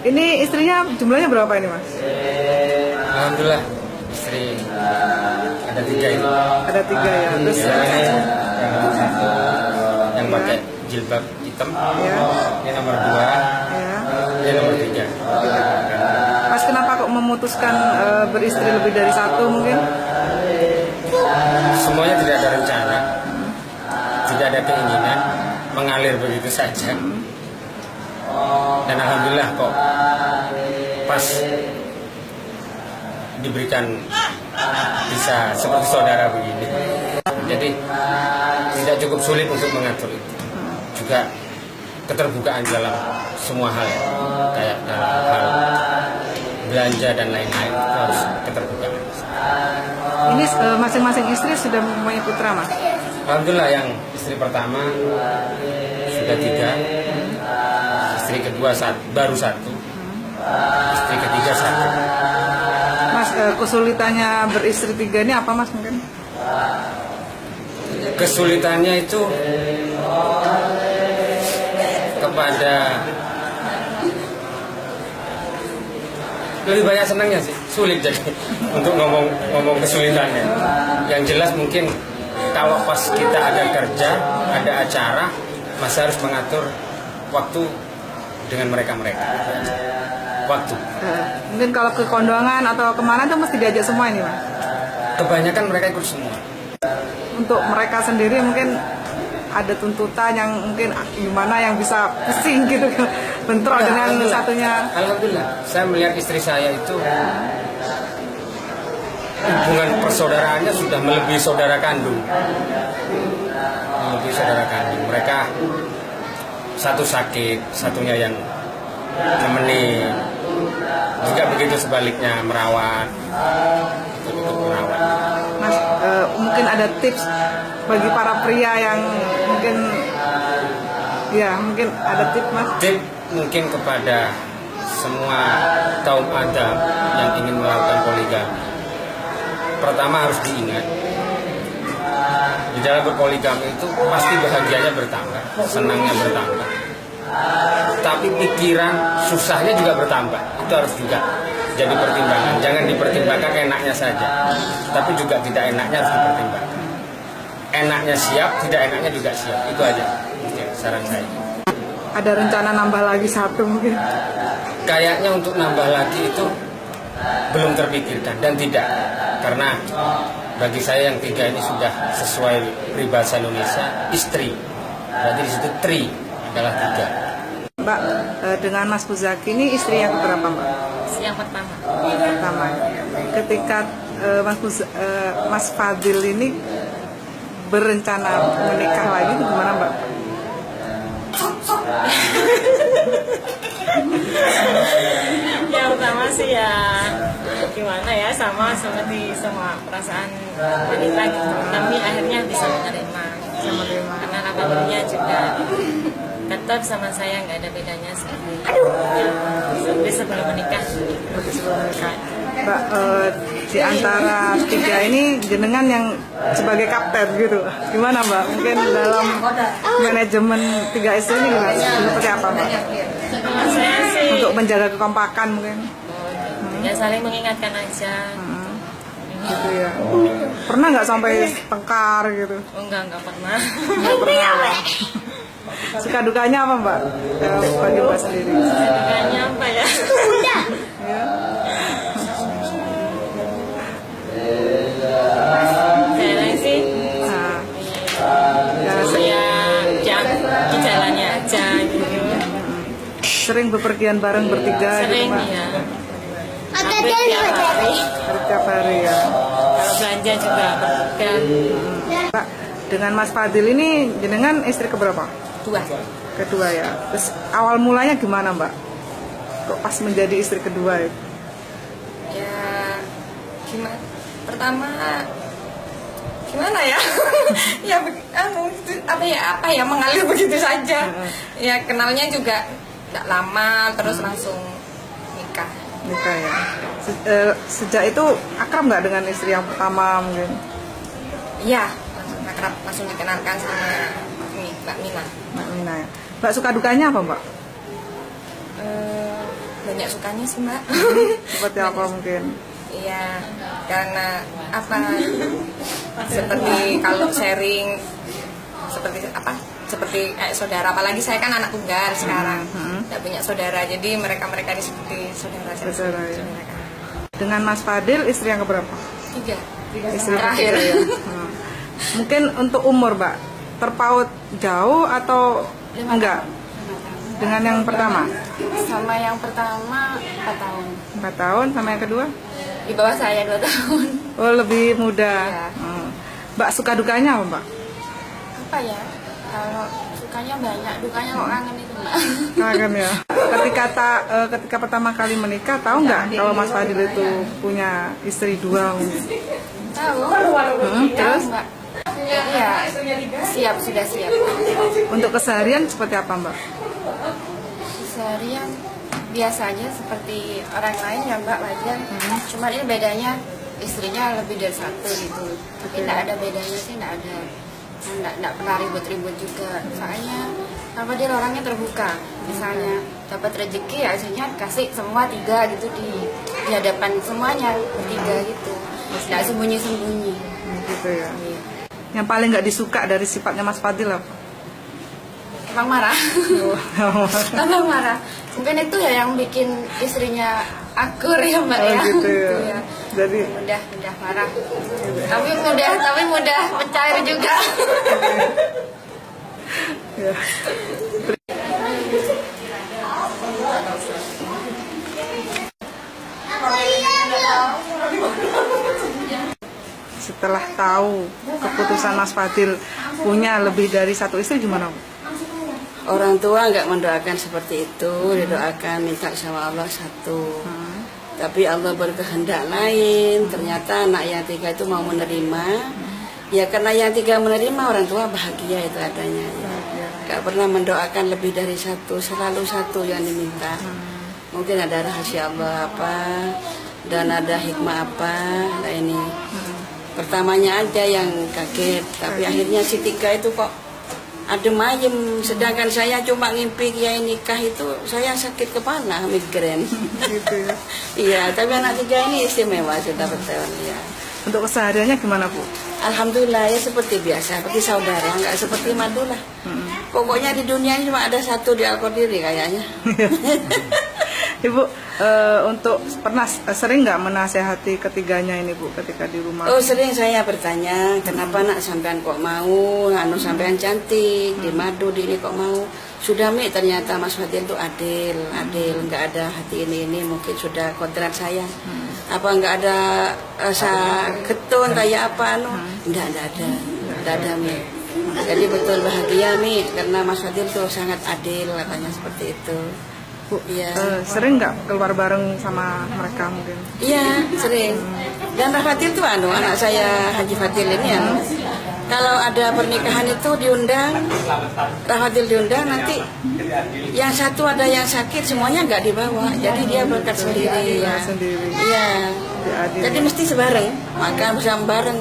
Ini istrinya jumlahnya berapa ini, Mas? Alhamdulillah istri ada 3 ini. Ada 3 ya. Terus Yang satu yang pakai jilbab hitam, ya. ini nomor 2, Ya. ini nomor 3. Mas kenapa kok memutuskan beristri lebih dari 1 mungkin? Semuanya tidak ada rencana, tidak ada keinginan, mengalir begitu saja. Dan alhamdulillah kok pas diberikan bisa seperti saudara begini. Jadi tidak cukup sulit untuk mengatur itu. Juga keterbukaan dalam semua hal, kayak dalam hal belanja dan lain-lain itu harus keterbukaan. Ini masing-masing istri sudah mempunyai putra, Mas? Alhamdulillah yang istri pertama sudah 3, istri kedua baru 1, istri ketiga 1. Mas, kesulitannya beristri 3 ini apa, Mas, mungkin? Kesulitannya itu kepada lebih banyak senangnya sih, sulit jadi untuk ngomong kesulitannya. Yang jelas mungkin kalau pas kita ada kerja, ada acara, masih harus mengatur waktu dengan mereka. Waktu. Mungkin kalau ke kondangan atau kemana tuh mesti diajak semua ini, Mas? Kebanyakan mereka ikut semua. Untuk mereka sendiri mungkin ada tuntutan yang mungkin gimana yang bisa pusing gitu, bentrok dengan satunya. Alhamdulillah, saya melihat istri saya itu hubungan persaudaraannya sudah melebihi saudara kandung. Mereka satu sakit, satunya yang nemenin. Juga begitu sebaliknya merawat. Mas, mungkin ada tips bagi para pria yang mungkin ada tips, Mas? Tip mungkin kepada semua kaum Adam yang ingin melakukan poligami. Pertama harus diingat, di dalam berpoligami itu pasti bahagianya bertambah, senangnya bertambah. Tapi pikiran susahnya juga bertambah. Itu harus juga jadi pertimbangan. Jangan dipertimbangkan enaknya saja, tapi juga tidak enaknya harus dipertimbangkan. Enaknya siap, tidak enaknya juga siap. Itu aja saran saya. Ada rencana nambah lagi 1 mungkin? Kayaknya untuk nambah lagi itu belum terpikirkan dan tidak. Karena bagi saya yang 3 ini sudah sesuai peribahasa Indonesia, istri. Berarti di situ tri adalah 3. Mbak, dengan Mas Muzaki ini istri yang keberapa, Mbak? Yang pertama. Pertama. Ketika Mas Fadil ini berencana menikah lagi, gimana, Mbak? Yang pertama sih ya gimana ya, sama seperti semua perasaan wanita gitu. Kami akhirnya bisa menerima karena alhamdulillah juga tetap sama saya nggak ada bedanya seperti sebelum menikah. Mbak, di antara 3 ini jenengan yang sebagai kapten gitu, gimana, Mbak? Mungkin dalam manajemen 3 istri ini gimana? Seperti apa, Mbak? Saya sih Untuk menjaga kekompakan mungkin? ya saling mengingatkan aja. Gitu ya. Pernah nggak sampai tengkar gitu? Oh, enggak pernah. Nggak pernah. Suka dukanya apa, Mbak? Bagi Mbak sendiri? Dukanya apa ya? Ya. Kayaknya sih Nah, ya di jalannya aja gitu. sering bepergian bareng bertiga gitu, Sering Mbak? ya. Hampir tiap hari. Setiap hari ya. Kalau belanja juga berpegang. Mbak, dengan Mas Fadil ini jenengan istri keberapa? 2. Kedua ya. Terus awal mulanya gimana, Mbak? Kok pas menjadi istri kedua ya? Ya gimana? Pertama gimana ya? Ya apa ya mengalir begitu saja. Ya kenalnya juga tidak lama, terus langsung nikah. Nikah ya. Sejak itu akrab nggak dengan istri yang pertama mungkin? Iya, langsung akrab, langsung dikenalkan sama Mbak Mina. Mbak Mina ya. Mbak, suka dukanya apa, Mbak? banyak sukanya sih Mbak. Seperti apa mungkin? Iya, karena apa? Seperti kalau sharing, seperti apa? Seperti kayak saudara. Apalagi saya kan anak tunggal sekarang, tidak punya saudara. Jadi mereka ini seperti saudara saya. Saudara, ya. Dengan Mas Fadil istri yang keberapa? 3. Istri Terakhir. ketiga, ya. Mungkin untuk umur, Mbak, terpaut jauh atau enggak? Dengan yang pertama? Sama yang pertama 4 tahun. 4 tahun, sama yang kedua? Di bawah saya 2 tahun. Oh, lebih muda. Iya. Mbak, suka dukanya apa, Mbak? Apa ya? Kalau sukanya banyak, dukanya kok kangen itu Mbak. Kangen ya. Ketika pertama kali menikah, tahu nggak kalau Mas Fadil itu punya istri 2? Tahu? Terus? Mbak. Iya, sudah siap. Untuk keseharian seperti apa, Mbak? Seharian biasanya seperti orang lain ya Mbak, wajar. Cuma ini bedanya istrinya lebih dari 1 gitu. Tapi tidak ada bedanya sih, tidak ada. Tidak pernah ribut-ribut juga. Soalnya apa, dia orangnya terbuka. Misalnya dapat rezeki ya hasilnya kasih semua 3 gitu di hadapan semuanya, 3 gitu. Tidak sembunyi-sembunyi. Gitu ya. Iya. Yang paling nggak disuka dari sifatnya Mas Fadil apa? Abang marah. Abang marah. Mungkin itu ya yang bikin istrinya akur ya Mbak ya. Gitu ya. Gitu ya. Jadi Mudah marah. Tapi mudah mencair juga. ya. Setelah tahu keputusan Mas Fadil punya lebih dari 1 istri, gimana, Bu? Orang tua nggak mendoakan seperti itu, didoakan minta sama Allah 1. Tapi Allah berkehendak lain. Ternyata anak yang 3 itu mau menerima. Ya karena yang 3 menerima, orang tua bahagia itu adanya. Nggak pernah mendoakan lebih dari 1, selalu 1 yang diminta. Mungkin ada rahasia Allah apa, dan ada hikmah apa. Nah ini pertamanya aja yang kaget, tapi akhirnya si 3 itu kok adem ayem, sedangkan saya cuma ngimpi kiai nikah itu saya sakit kepala, migrain. Gitu ya. Iya, tapi anak 3 ini istimewa, sudah betul ya. Untuk kesehariannya gimana, Bu? Alhamdulillah ya seperti biasa, seperti saudara, nggak seperti madu lah. Pokoknya di dunia ini cuma ada 1 di Al-Qadiri kayaknya. Ibu, untuk pernah sering nggak menasehati ketiganya ini, Bu, ketika di rumah? Oh sering saya bertanya, kenapa nak sampean kok mau, sampean cantik, di madu di ini kok mau. Sudah Mi, ternyata Mas Fadil itu adil, nggak ada hati ini mungkin sudah kodrat saya. Apa nggak ada rasa ketun kayak apa, nggak ada Mi. Jadi betul bahagia Mi, karena Mas Fadil itu sangat adil, katanya seperti itu. Bu, Iya. Sering nggak keluar bareng sama mereka mungkin? Iya, sering. Dan Rafatil tuh anak saya Haji Fatil ini ya. Kalau ada pernikahan itu diundang, Rafatil diundang, nanti yang 1 ada yang sakit semuanya nggak dibawa. Jadi dia berangkat sendiri ya. Sendiri. Iya. Diadil. Jadi mesti sebareng, makan bersama bareng.